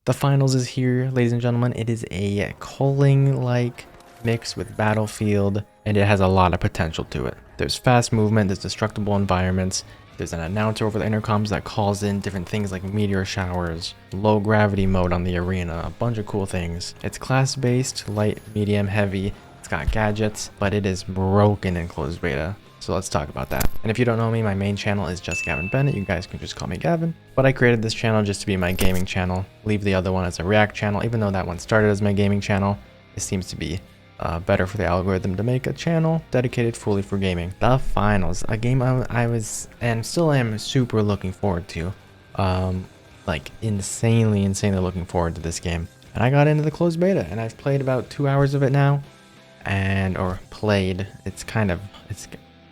The finals is here, ladies and gentlemen. It is a Culling-like mix with Battlefield, and it has a lot of potential to it. There's fast movement, there's destructible environments, there's an announcer over the intercoms that calls in different things like meteor showers, low gravity mode on the arena, a bunch of cool things. It's class-based, light, medium, heavy. It's got gadgets, but it is broken in closed beta. So let's talk about that. And if you don't know me, my main channel is just Gavin Bennett. You guys can just call me Gavin. But I created this channel just to be my gaming channel. Leave the other one as a React channel. Even though that one started as my gaming channel, it seems to be better for the algorithm to make a channel dedicated fully for gaming. The finals, a game I was and still am super looking forward to. Like insanely looking forward to this game. And I got into the closed beta and I've played about 2 hours of it now.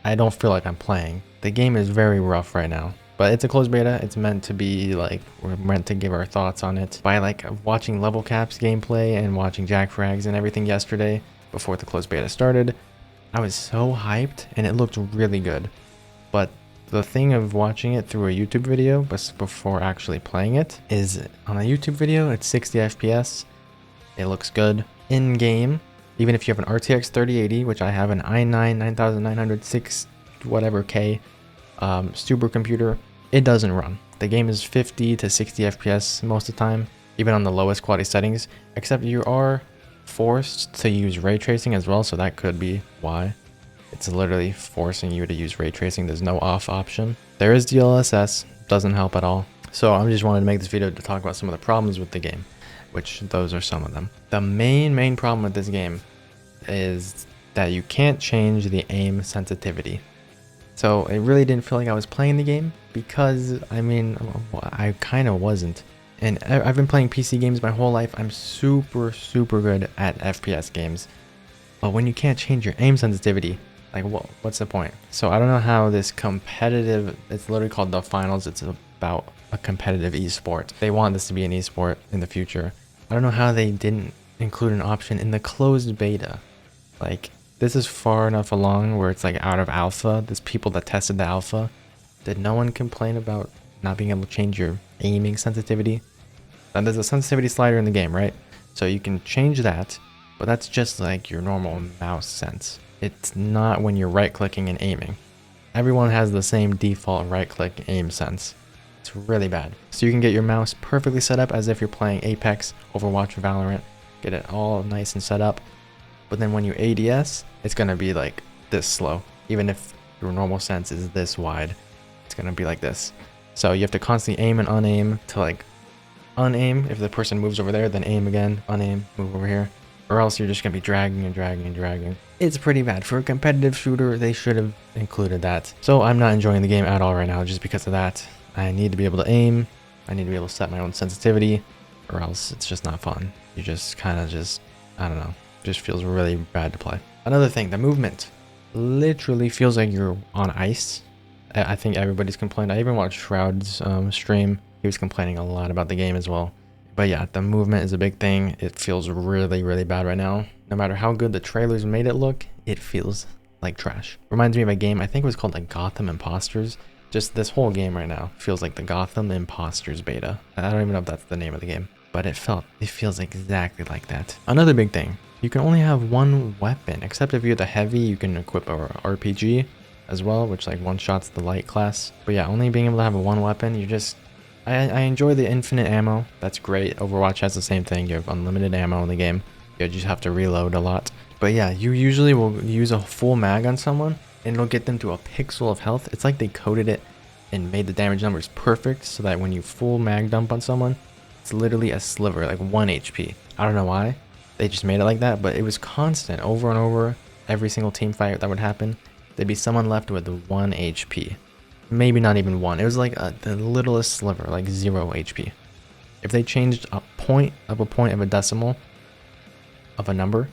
I don't feel like I'm playing. The game is very rough right now, but it's a closed beta. It's meant to be like, we're meant to give our thoughts on it by like watching level caps gameplay and watching jack frags and everything yesterday before the closed beta started. I was so hyped and it looked really good. But the thing of watching it through a YouTube video before actually playing it is on a YouTube video, it's 60 FPS. It looks good in game. Even if you have an RTX 3080, which I have an i9 9906 whatever K supercomputer, it doesn't run. The game is 50 to 60 FPS most of the time, even on the lowest quality settings, except you are forced to use ray tracing as well, so that could be why. It's literally forcing you to use ray tracing. There's no off option. There is DLSS, doesn't help at all. So I just wanted to make this video to talk about some of the problems with the game, which those are some of them. The main problem with this game is that you can't change the aim sensitivity. So it really didn't feel like I was playing the game because, I mean, I kind of wasn't. And I've been playing PC games my whole life. I'm super good at FPS games. But when you can't change your aim sensitivity, like, what's the point? So I don't know how this competitive, it's literally called the finals. It's about a competitive esport. They want this to be an esport in the future. I don't know how they didn't include an option in the closed beta. Like, this is far enough along where it's like out of alpha. There's people that tested the alpha. Did no one complain about not being able to change your aiming sensitivity? And there's a sensitivity slider in the game, right? So you can change that, but that's just like your normal mouse sense. It's not when you're right clicking and aiming. Everyone has the same default right click aim sense. It's really bad. So you can get your mouse perfectly set up as if you're playing Apex, Overwatch, or Valorant. Get it all nice and set up. But then when you ADS, it's going to be like this slow. Even if your normal sense is this wide, it's going to be like this. So you have to constantly aim and unaim to like unaim. If the person moves over there, then aim again, unaim, move over here. Or else you're just going to be dragging and dragging and dragging. It's pretty bad. For a competitive shooter, they should have included that. So I'm not enjoying the game at all right now just because of that. I need to be able to aim. I need to be able to set my own sensitivity, or else it's just not fun. You just kind of I don't know, just feels really bad to play. Another thing, the movement literally feels like you're on ice. I think everybody's complained. I even watched Shroud's stream. He was complaining a lot about the game as well. But yeah, the movement is a big thing. It feels really bad right now. No matter how good the trailers made it look, it feels like trash. Reminds me of a game, I think it was called like Gotham Imposters. Just this whole game right now feels like the Gotham Imposters beta. I don't even know if that's the name of the game, but it feels exactly like that. Another big thing, you can only have one weapon, except if you're the heavy, you can equip a RPG as well, which like one-shots the light class. But yeah, only being able to have one weapon, I enjoy the infinite ammo. That's great. Overwatch has the same thing. You have unlimited ammo in the game. You just have to reload a lot. But yeah, you usually will use a full mag on someone and it'll get them to a pixel of health. It's like they coded it and made the damage numbers perfect so that when you full mag dump on someone, it's literally a sliver, like 1 HP. I don't know why they just made it like that, but it was constant over and over. Every single team fight that would happen, there'd be someone left with 1 HP. Maybe not even 1. It was like the littlest sliver, like 0 HP. If they changed a point of a decimal of a number,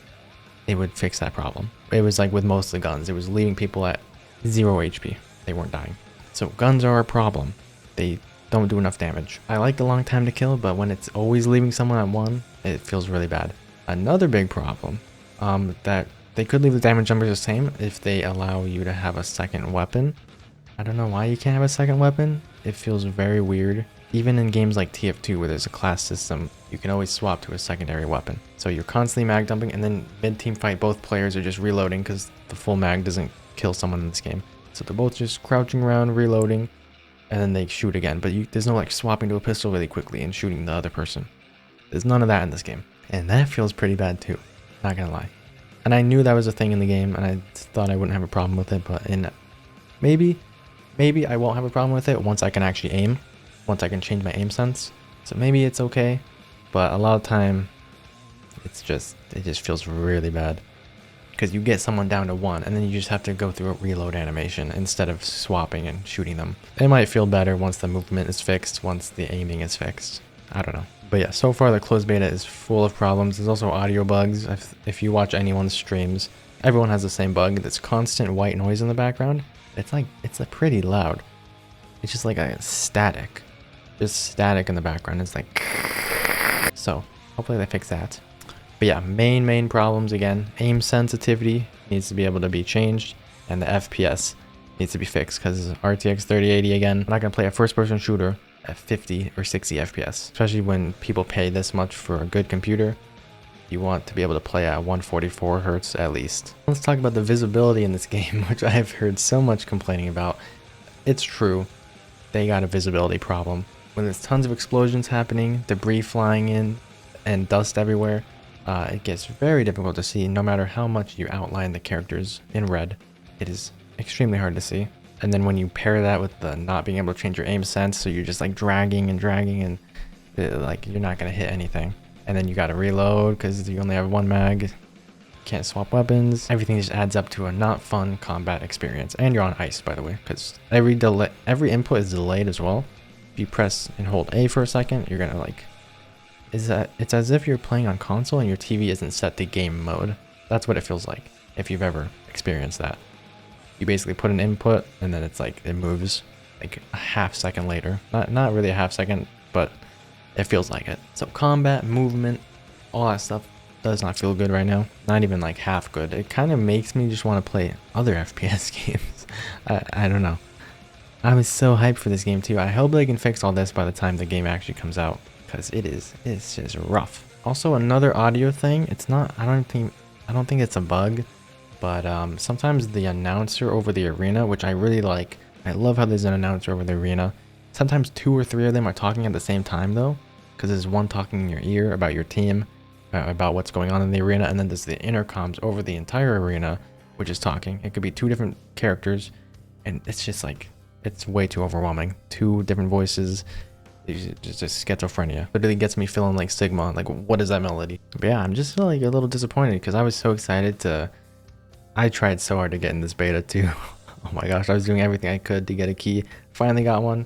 it would fix that problem. It was like with most of the guns, it was leaving people at 0 HP. They weren't dying. So guns are a problem. They don't do enough damage. I like the long time to kill, but when it's always leaving someone at 1, it feels really bad. Another big problem, that they could leave the damage numbers the same if they allow you to have a second weapon. I don't know why you can't have a second weapon. It feels very weird. Even in games like TF2 where there's a class system, you can always swap to a secondary weapon. So you're constantly mag dumping, and then mid-team fight both players are just reloading because the full mag doesn't kill someone in this game. So they're both just crouching around, reloading, and then they shoot again. But there's no like swapping to a pistol really quickly and shooting the other person. There's none of that in this game. And that feels pretty bad too, not gonna lie. And I knew that was a thing in the game, and I thought I wouldn't have a problem with it, but maybe I won't have a problem with it once I can actually aim. Once I can change my aim sense, so maybe it's okay, but a lot of time it just feels really bad because you get someone down to 1 and then you just have to go through a reload animation instead of swapping and shooting them. It might feel better once the movement is fixed, once the aiming is fixed. I don't know, but yeah, so far the closed beta is full of problems. There's also audio bugs. If you watch anyone's streams, everyone has the same bug. This constant white noise in the background. It's pretty loud. It's just like a static. Just static in the background. It's like, so hopefully they fix that. But yeah, main problems again. Aim sensitivity needs to be able to be changed, and the FPS needs to be fixed because RTX 3080 again. I'm not gonna play a first-person shooter at 50 or 60 FPS, especially when people pay this much for a good computer. You want to be able to play at 144 Hertz at least. Let's talk about the visibility in this game, which I have heard so much complaining about. It's true, they got a visibility problem. When there's tons of explosions happening, debris flying in, and dust everywhere, it gets very difficult to see no matter how much you outline the characters in red. It is extremely hard to see. And then when you pair that with the not being able to change your aim sense, so you're just like dragging and like you're not going to hit anything. And then you got to reload because you only have 1 mag. Can't swap weapons. Everything just adds up to a not fun combat experience. And you're on ice, by the way, because every input is delayed as well. If you press and hold A for a second, you're gonna like, it's as if you're playing on console and your TV isn't set to game mode. That's what it feels like if you've ever experienced that. You basically put an input and then it's like it moves like a half second later. Not really a half second, but it feels like it. So combat, movement, all that stuff does not feel good right now. Not even like half good. It kind of makes me just want to play other FPS games. I don't know. I was so hyped for this game too. I hope they can fix all this by the time the game actually comes out, because it's just rough. Also, another audio thing. It's not. I don't think it's a bug, but sometimes the announcer over the arena, which I really like. I love how there's an announcer over the arena. Sometimes 2 or 3 of them are talking at the same time though, because there's one talking in your ear about your team, about what's going on in the arena, and then there's the intercoms over the entire arena, which is talking. It could be 2 different characters, and it's just like. It's way too overwhelming. 2 different voices. It's just schizophrenia. It really gets me feeling like Sigma. Like, what is that melody? But yeah, I'm just like a little disappointed because I was so excited to... I tried so hard to get in this beta too. Oh my gosh, I was doing everything I could to get a key. Finally got one.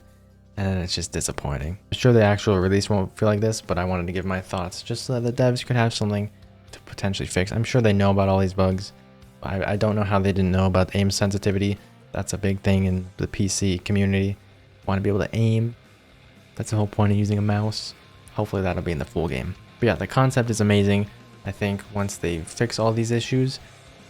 And it's just disappointing. I'm sure the actual release won't feel like this, but I wanted to give my thoughts just so that the devs could have something to potentially fix. I'm sure they know about all these bugs. I don't know how they didn't know about aim sensitivity. That's a big thing in the PC community. Want to be able to aim. That's the whole point of using a mouse. Hopefully that'll be in the full game. But yeah, the concept is amazing. I think once they fix all these issues,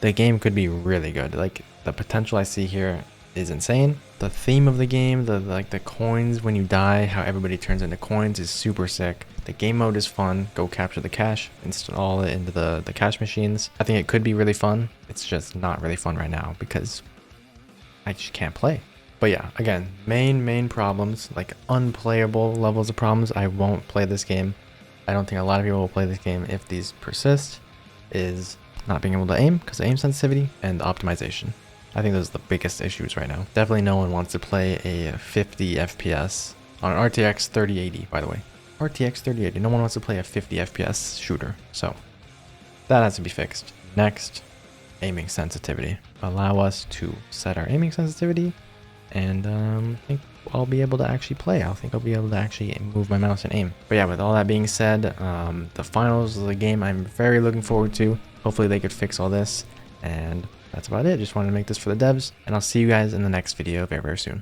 the game could be really good. Like, the potential I see here is insane. The theme of the game, the coins when you die, how everybody turns into coins is super sick. The game mode is fun. Go capture the cash, install it into the cash machines. I think it could be really fun. It's just not really fun right now because I just can't play. But yeah, again, main problems, like unplayable levels of problems. I won't play this game. I don't think a lot of people will play this game if these persist, is not being able to aim because of aim sensitivity and optimization. I think those are the biggest issues right now. Definitely no one wants to play a 50 FPS on an RTX 3080, by the way. RTX 3080, no one wants to play a 50 FPS shooter. So that has to be fixed. Next, aiming sensitivity. Allow us to set our aiming sensitivity, and I think I'll be able to actually play. I think I'll be able to actually move my mouse and aim. But yeah, with all that being said, the finals of the game I'm very looking forward to. Hopefully they could fix all this, and that's about it. Just wanted to make this for the devs, and I'll see you guys in the next video very soon.